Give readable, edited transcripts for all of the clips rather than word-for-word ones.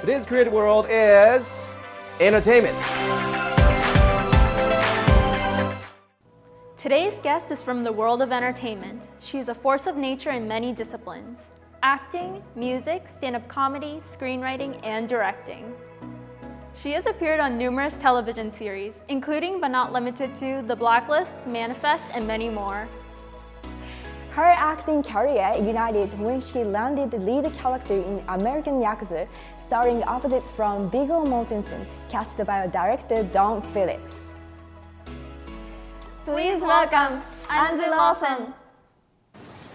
Today's creative world is entertainment. Today's guest is from the world of entertainment. She is a force of nature in many disciplines: acting, music, stand-up comedy, screenwriting, and directing. She has appeared on numerous television series, including but not limited to The Blacklist, Manifest, and many more. Her acting career ignited when she landed the lead character in American Yakuza, starring opposite from Viggo Mortensen, cast by director Don Phillips. Please welcome Anzu Lawson.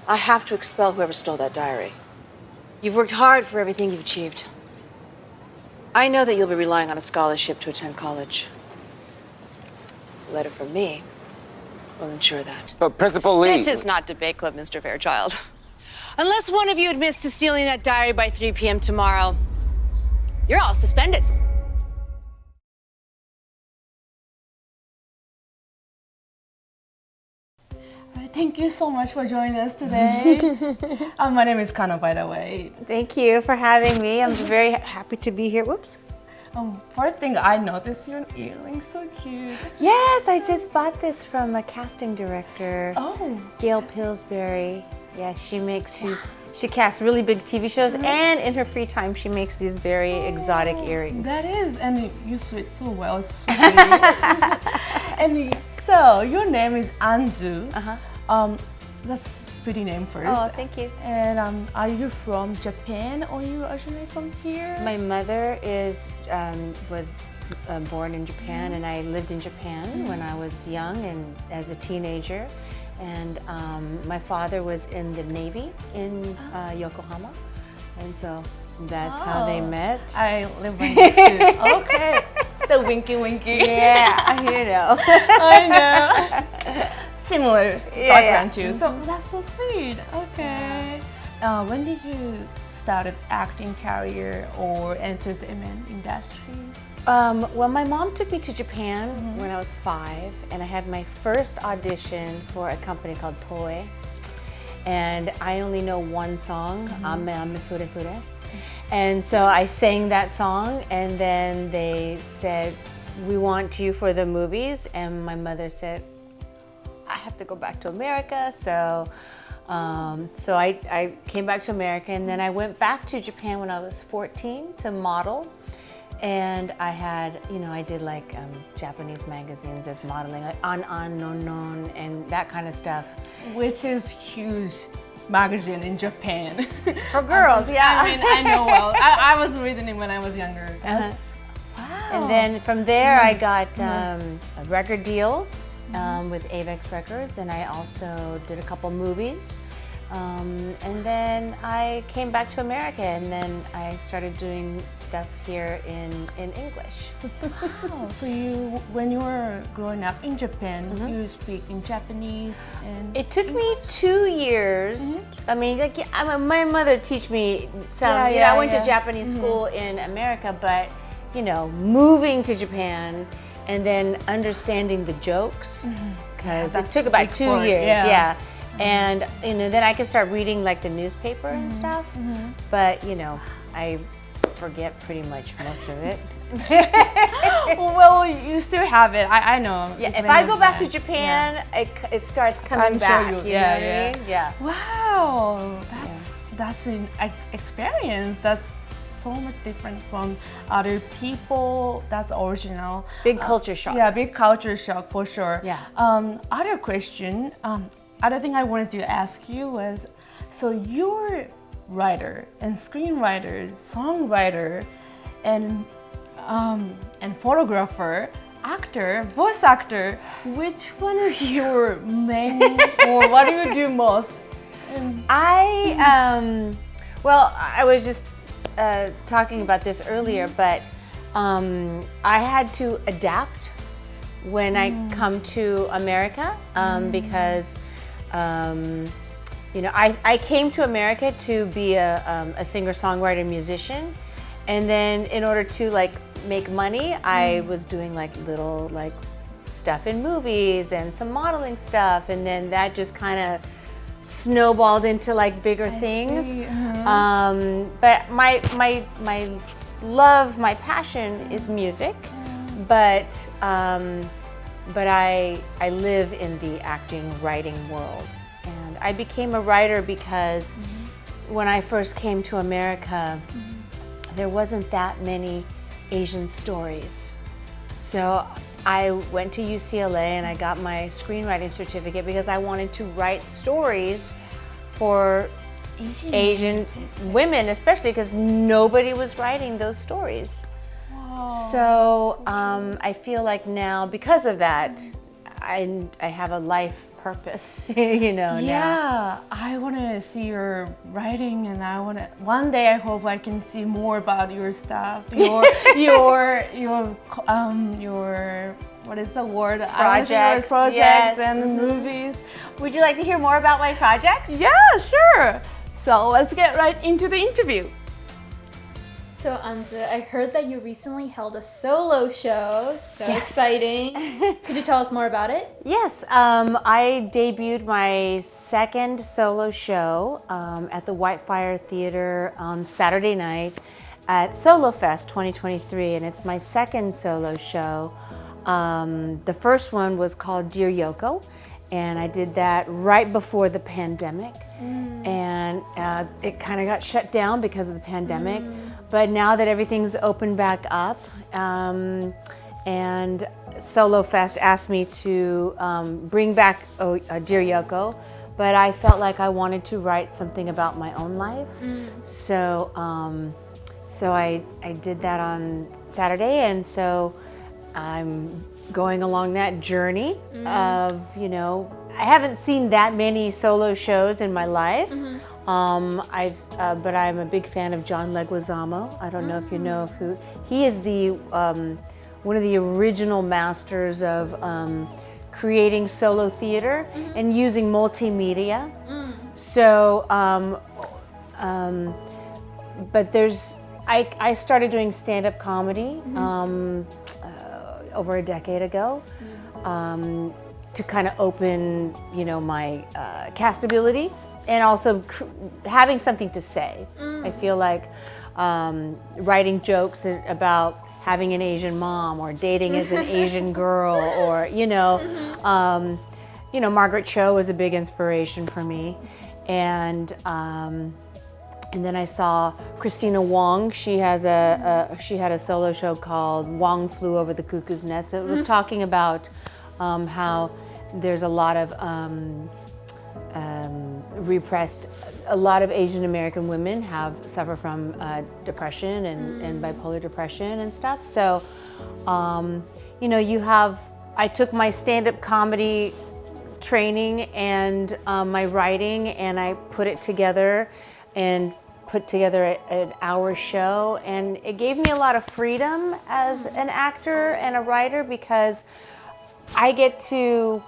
I have to expel whoever stole that diary. You've worked hard for everything you've achieved. I know that you'll be relying on a scholarship to attend college. A letter from me will ensure that. But Principal Lee... This is not debate club, Mr. Fairchild. Unless one of you admits to stealing that diary by 3 p.m. tomorrow, you're all suspended. Thank you so much for joining us today. My name is Kano, by the way. Thank you for having me. I'm very happy to be here. Whoops. First thing I noticed, your earrings so cute. Yes, I just bought this from a casting director, Oh, Gail Pillsbury. Yeah, she casts really big TV shows, and in her free time, she makes these very exotic earrings. that is, and you sweat so well. It's so pretty. And so your name is Anzu. That's pretty name first. Oh, thank you. And are you from Japan or you originally from here? My mother was born in Japan, and I lived in Japan when I was young and as a teenager. And my father was in the Navy in Yokohama, and so that's how they met. I live by next to. Okay, the winky. Yeah, you know. I know. Similar background too. Mm-hmm. So that's so sweet. Okay. When did you start acting career or entertainment industries? Well, my mom took me to Japan when I was 5, and I had my first audition for a company called Toei. And I only know one song, Ame Ame Fure Fure. And so I sang that song, and then they said, "We want you for the movies." And my mother said, "I have to go back to America." So I came back to America, and then I went back to Japan when I was 14 to model. And I had, I did like Japanese magazines as modeling, like non, and that kind of stuff. Which is huge magazine in Japan. For girls, yeah. I mean, I know well. I was reading it when I was younger. That's, wow. And then from there, I got a record deal with Avex Records, and I also did a couple movies. And then I came back to America, and then I started doing stuff here in English. Wow. So when you were growing up in Japan, you speak in Japanese and It took me 2 years. I mean, my mother teach me some. I went to Japanese school in America, but moving to Japan and then understanding the jokes, because it took about 2 years. Yeah. And then I could start reading like the newspaper and stuff, but I forget pretty much most of it. well, you still have it. I know. Yeah, if I go back to Japan, it starts coming back. Sure you know what I mean? Yeah. Wow, that's an experience. That's so much different from other people. That's original. Big culture shock. Yeah, big culture shock for sure. Yeah. Other question. Other thing I wanted to ask you was, so you're writer and screenwriter, songwriter, and photographer, actor, voice actor. Which one is your main, or what do you do most? I was just talking about this earlier, but I had to adapt when I come to America because. I came to America to be a singer-songwriter musician, and then in order to make money, I was doing little stuff in movies and some modeling stuff, and then that just kind of snowballed into bigger things. But my love, my passion is music, but I live in the acting, writing world. And I became a writer because when I first came to America, there wasn't that many Asian stories. So I went to UCLA and I got my screenwriting certificate because I wanted to write stories for Asian women, especially because nobody was writing those stories. Wow, So I feel like now, because of that, I have a life purpose, you know. Yeah, Now. I want to see your writing, and I want to. One day, I hope I can see more about your stuff, your what is the word? I wanna see your Projects, projects yes. and movies. Would you like to hear more about my projects? Yeah, sure. So let's get right into the interview. So Anzu, I heard that you recently held a solo show. So exciting. Could you tell us more about it? Yes, I debuted my second solo show at the Whitefire Theater on Saturday night at Solo Fest 2023, and it's my second solo show. The first one was called Dear Yoko, and I did that right before the pandemic, and it kind of got shut down because of the pandemic. But now that everything's opened back up, and Solo Fest asked me to bring back Dear Yoko, but I felt like I wanted to write something about my own life. So I did that on Saturday, and so I'm going along that journey of, you know, I haven't seen that many solo shows in my life. But I'm a big fan of John Leguizamo. I don't know if you know who he is. The one of the original masters of creating solo theater and using multimedia. So, but I started doing stand-up comedy over a decade ago. To kind of open, you know, my castability, and also having something to say. I feel like writing jokes about having an Asian mom, or dating as an Asian girl, or you know, Margaret Cho was a big inspiration for me, and then I saw Christina Wong. She had a solo show called Wong Flew Over the Cuckoo's Nest. It was talking about how there's a lot of repressed. A lot of Asian American women suffer from depression and bipolar depression and stuff. So, you know, I took my stand-up comedy training and my writing, and I put it together and put together an hour show, and it gave me a lot of freedom as an actor and a writer, because I get to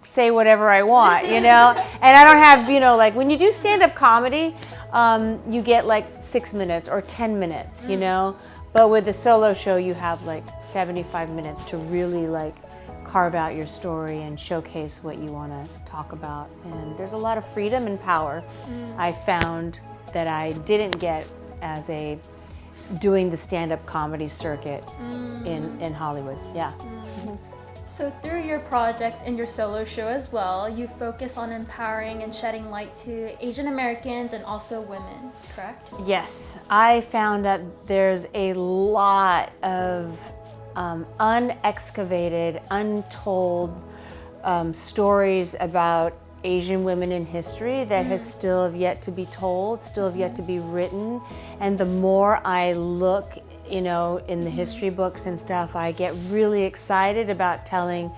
say whatever I want, you know? And I don't have, you know, like when you do stand-up comedy, you get like 6 minutes or 10 minutes, you know? But with the solo show, you have like 75 minutes to really like carve out your story and showcase what you want to talk about. And there's a lot of freedom and power I found that I didn't get as doing the stand-up comedy circuit in Hollywood. Yeah. So through your projects and your solo show as well, you focus on empowering and shedding light to Asian Americans and also women, correct? Yes, I found that there's a lot of unexcavated, untold stories about Asian women in history that has still have yet to be told, still have yet to be written. And the more I look, you know, in the history books and stuff, I get really excited about telling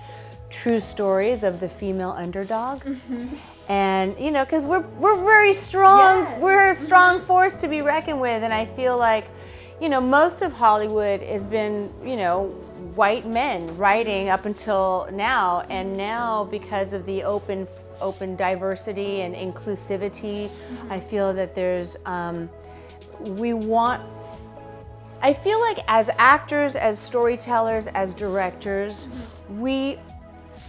true stories of the female underdog. And, you know, because we're very strong, Yes. we're a strong force to be reckoned with. And I feel like, you know, most of Hollywood has been, you know, white men writing up until now. And now, because of the open diversity and inclusivity, I feel that there's, I feel like as actors, as storytellers, as directors, we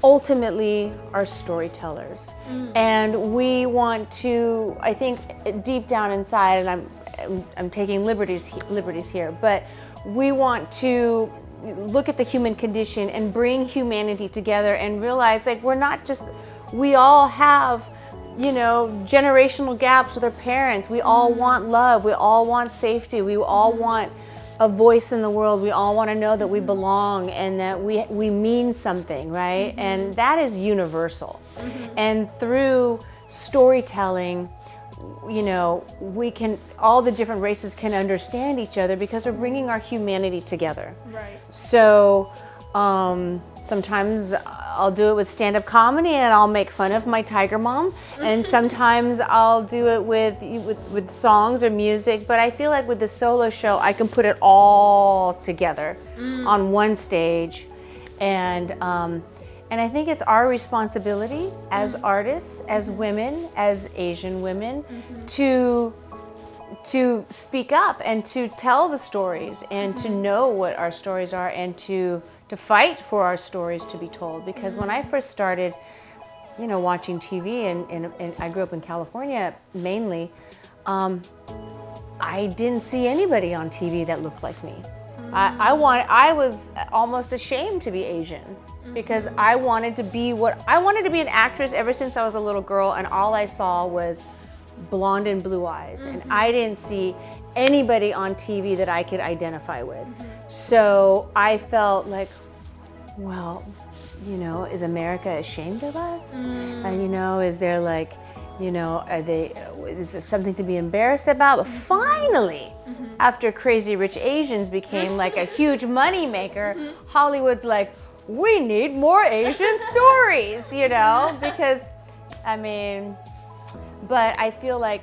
ultimately are storytellers. And we want to, I think deep down inside, and I'm taking liberties here, but we want to look at the human condition and bring humanity together and realize like we're not just, we all have, you know, generational gaps with our parents. We all want love, we all want safety, we all want a voice in the world. We all want to know that we belong and that we mean something, right? And that is universal. And through storytelling, you know, we can, all the different races can understand each other because we're bringing our humanity together. Right. So sometimes I'll do it with stand-up comedy and I'll make fun of my tiger mom, and sometimes I'll do it with songs or music, but I feel like with the solo show I can put it all together on one stage, and I think it's our responsibility as artists, as women, as Asian women, to speak up and to tell the stories and to know what our stories are and to fight for our stories to be told. Because when I first started, you know, watching TV, and I grew up in California mainly, I didn't see anybody on TV that looked like me. I was almost ashamed to be Asian because I wanted to be an actress ever since I was a little girl, and all I saw was blonde and blue eyes, and I didn't see anybody on TV that I could identify with. So I felt like, well, you know, is America ashamed of us? And you know, is there like, you know, is it something to be embarrassed about? But finally, after Crazy Rich Asians became like a huge money maker, Hollywood's like, we need more Asian stories, you know, because I mean, but I feel like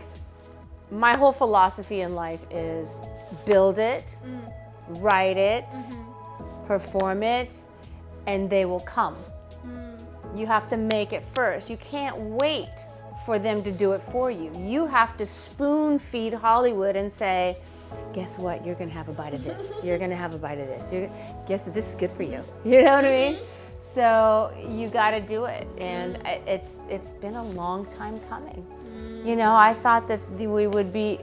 my whole philosophy in life is build it, write it, perform it, and they will come. You have to make it first. You can't wait for them to do it for you. You have to spoon feed Hollywood and say, guess what? You're gonna have a bite of this. You're gonna have a bite of this. Guess that this is good for you. You know what I mean? So you gotta do it. And it's been a long time coming. You know, I thought that we would be,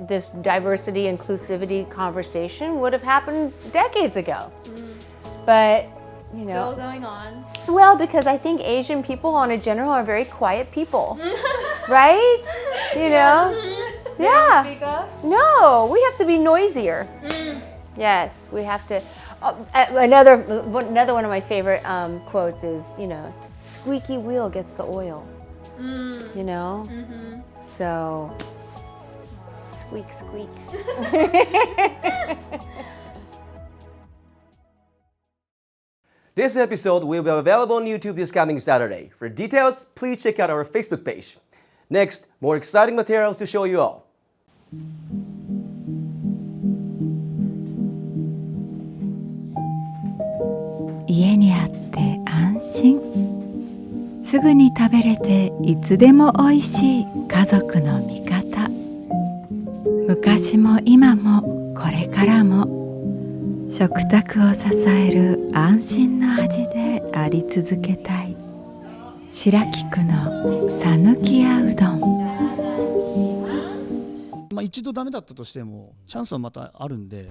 this diversity, inclusivity conversation would have happened decades ago. But, you know. Still going on. Well, because I think Asian people on a general are very quiet people, right? You know? Yeah. Speak up? No, we have to be noisier. Yes, we have to. Another one of my favorite quotes is, you know, squeaky wheel gets the oil. You know? So, squeak, squeak. This episode will be available on YouTube this coming Saturday. For details, please check out our Facebook page. Next, more exciting materials to show you all. 家にあって安心。すぐに食べれていつでもおいしい家族の味方。昔も今もこれからも食卓を支える安心の味であり続けたい。白菊のさぬきやうどん。一度ダメだったとしてもチャンスはまたあるんで。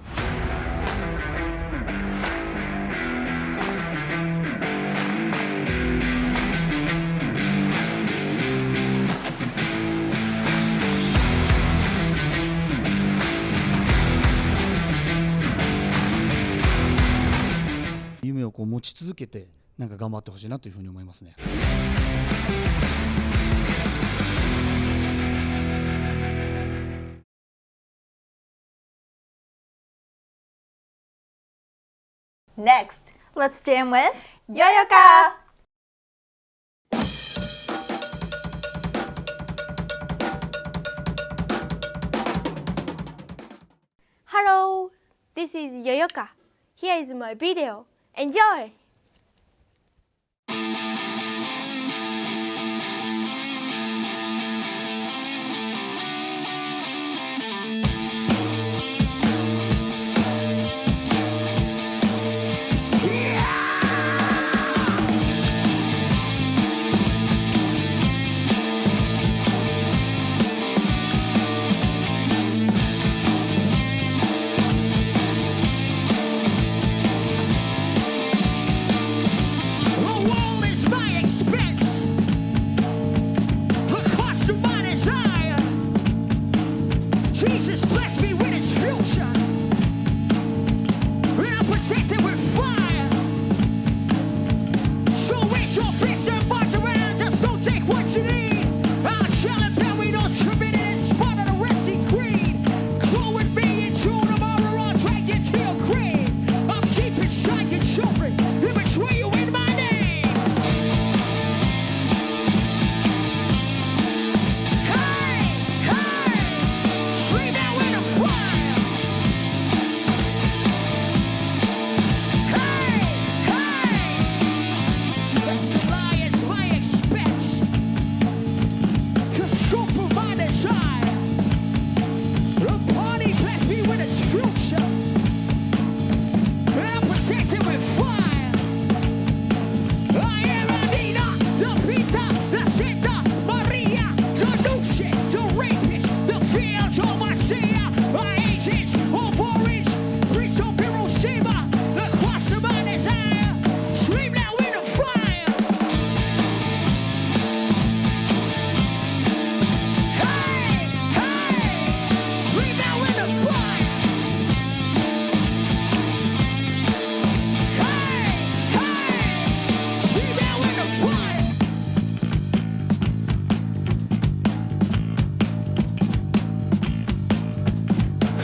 夢をこう持ち続けてなんか頑張ってほしいなというふうに思いますね。Next, let's jam with Yoyoka! Hello, this is Yoyoka. Here is my video. Enjoy! Supplies bless me with its future. And I'm protected with fire. So raise your fist and march around. Just don't take what you need. I'm challenging Barry, those committed in spot of the Red Sea Creed. Grow with me in June tomorrow. I'll drag you to your grave. I'm keeping sight your children. Let me betray you in my name. Hey, hey, sleep now in the fire. Hey, hey, this alliance my expense. To scope of my desire. The party bless me with its future. And I'm protected with fire. I am Anina, the Pita, the Santa Maria, the Nuce, the rapist, the fields of Marcia, my agents of orange, priests of Hiroshima, the cross of my desire. Sleep now in the fire. Hey, hey, sleep now in the fire. Hey, hey, sleep now in the fire.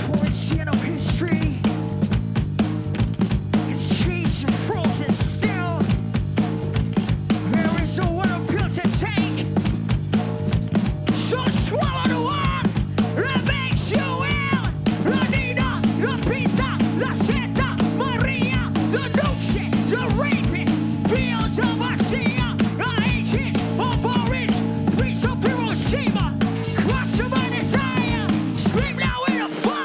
For its end of history, it's changed and frozen still. There is no one built to take. So swallow the one that makes you ill. La Nina, La Pita, La Santa Maria, the Nuce, the rapist, fields of Marcia, the agents of orange, priests of Hiroshima, cross of my desire, sleep now in the fire.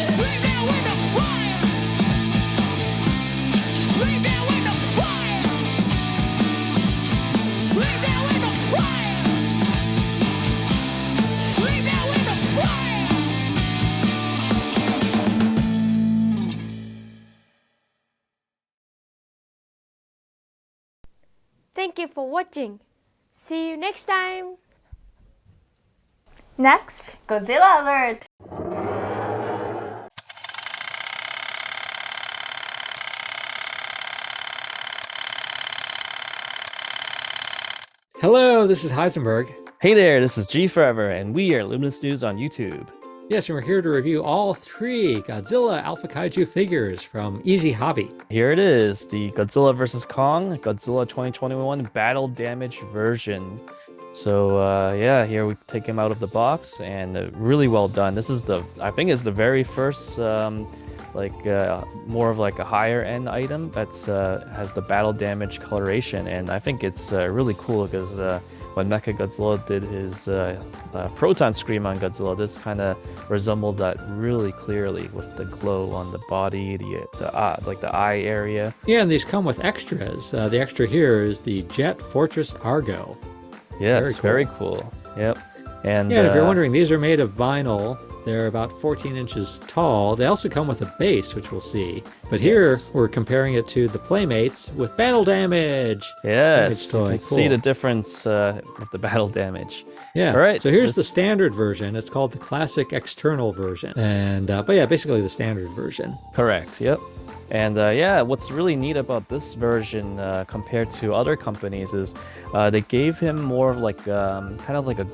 Sleep now in the fire. Sleep now in the fire. Sleep now in the fire. Sleep now in the fire. Thank you for watching. See you next time. Next, Godzilla alert! Hello, this is Heisenberg. Hey there, this is G Forever, and we are Luminous News on YouTube. Yes, and we're here to review all 3 Godzilla Alpha Kaiju figures from Easy Hobby. Here it is, the Godzilla vs. Kong, Godzilla 2021 Battle Damage version. So yeah, here we take him out of the box, and really well done. This is I think it's the very first, more of like a higher end item that's has the battle damage coloration, and I think it's really cool because when Mechagodzilla did his Proton Scream on Godzilla, this kind of resembled that really clearly with the glow on the body, the eye area. Yeah, and these come with extras. The extra here is the Jet Fortress Argo. Yes, very cool. Yep. And yeah, if you're wondering, these are made of vinyl. They're about 14 inches tall. They also come with a base, which we'll see. But here, we're comparing it to the Playmates with battle damage. Yes, you can see the difference with the battle damage. Yeah. All right. So here's the standard version. It's called the Classic External version. And but yeah, basically the standard version. Correct. Yep. And yeah, what's really neat about this version compared to other companies is they gave him more of like kind of like a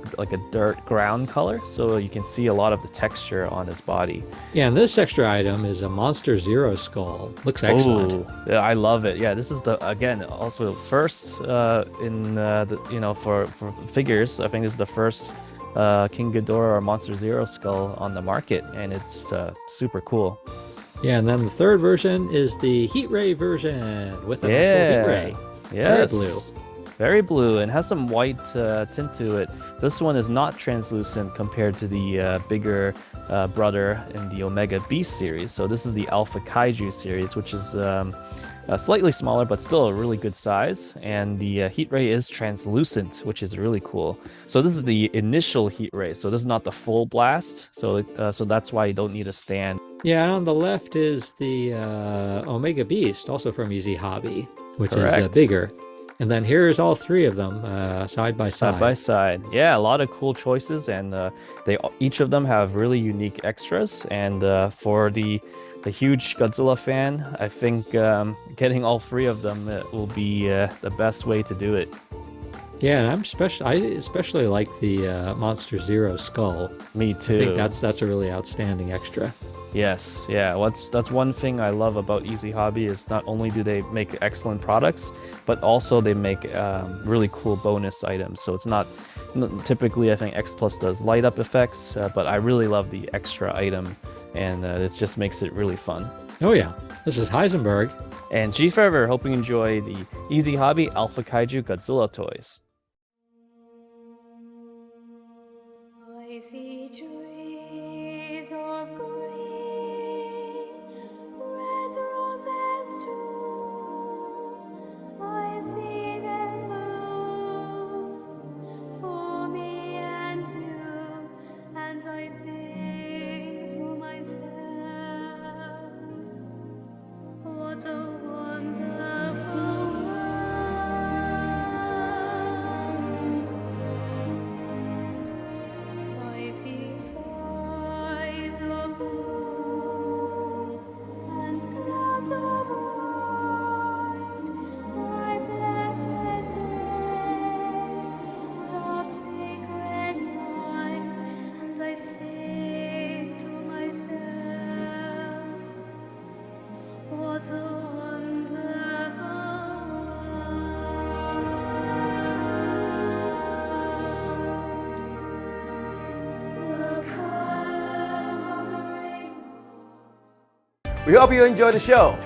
dirt ground color, so you can see a lot of the texture on his body. Yeah, and this extra item is a Monster Zero skull. Looks excellent. Ooh, yeah, I love it. Yeah, this is again also first in for figures. I think this is the first King Ghidorah or Monster Zero skull on the market, and it's super cool. Yeah, and then the third version is the Heat Ray version with an actual Heat Ray. Yes. Very blue. Very blue and has some white tint to it. This one is not translucent compared to the bigger brother in the Omega Beast series. So this is the Alpha Kaiju series, which is Slightly smaller, but still a really good size. And the heat ray is translucent, which is really cool. So this is the initial heat ray. So this is not the full blast. So that's why you don't need a stand. Yeah, and on the left is the Omega Beast, also from Easy Hobby, which Correct. is bigger. And then here's all three of them side by side. Side by side. Yeah, a lot of cool choices, and each of them have really unique extras. And for the huge Godzilla fan, I think getting all three of them will be the best way to do it. Yeah, I especially like the Monster Zero skull. Me too. I think that's a really outstanding extra. Yes, yeah. That's one thing I love about Easy Hobby is not only do they make excellent products, but also they make really cool bonus items. So it's not typically, I think X Plus does light up effects, but I really love the extra item, and it just makes it really fun. Oh yeah, this is Heisenberg. And G Forever, hoping you enjoy the Easy Hobby Alpha Kaiju Godzilla toys. I see trees of green, red roses too. I see them bloom for me and you, and I think to myself, what a wonderful world. I see skies of blue and clouds of white. My blessed day, dark sacred night, and I think to myself, what a wonderful We hope you enjoy the show.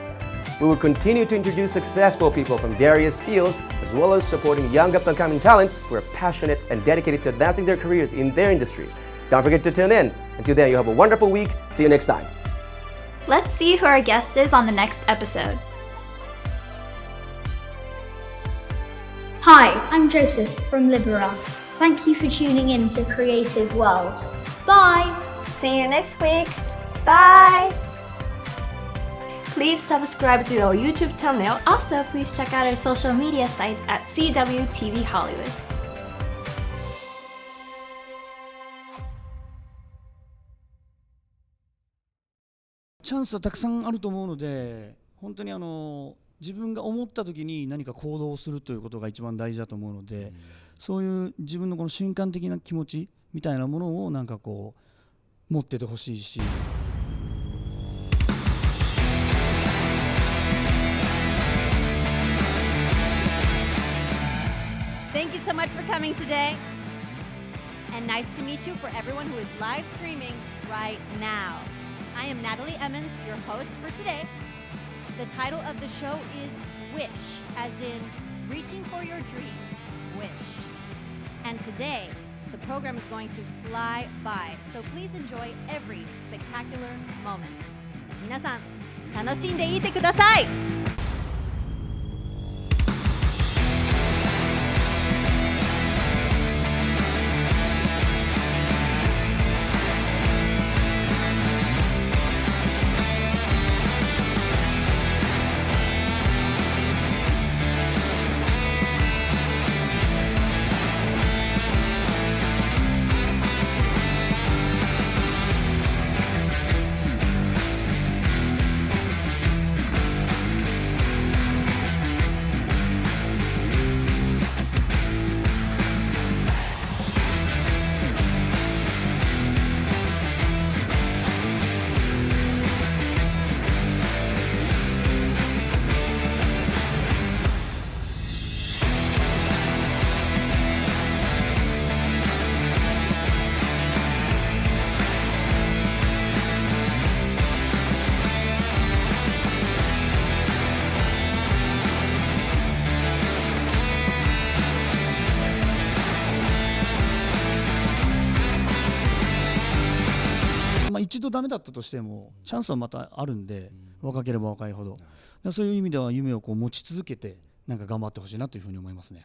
We will continue to introduce successful people from various fields, as well as supporting young up-and-coming talents who are passionate and dedicated to advancing their careers in their industries. Don't forget to tune in. Until then, you have a wonderful week. See you next time. Let's see who our guest is on the next episode. Hi, I'm Joseph from Libera. Thank you for tuning in to Creative World. Bye! See you next week. Bye! Please subscribe to our YouTube channel. Also, please check out our social media sites at CWTV Hollywood. チャンスはたくさんあると思うので、本当に自分が思った時に何か行動をするということが一番大事だと思うので、そういう自分のこの瞬間的な気持ちみたいなものをなんかこう持っててほしいし。Thank you so much for coming today. And nice to meet you for everyone who is live streaming right now. I am Natalie Emmons, your host for today. The title of the show is Wish, as in reaching for your dreams, wish. And today, the program is going to fly by, so please enjoy every spectacular moment. 皆さん、楽しんでいってください。一度ダメだったとしてもチャンスはまたあるんで、若ければ若いほど、そういう意味では夢をこう持ち続けてなんか頑張ってほしいなというふうに思いますね。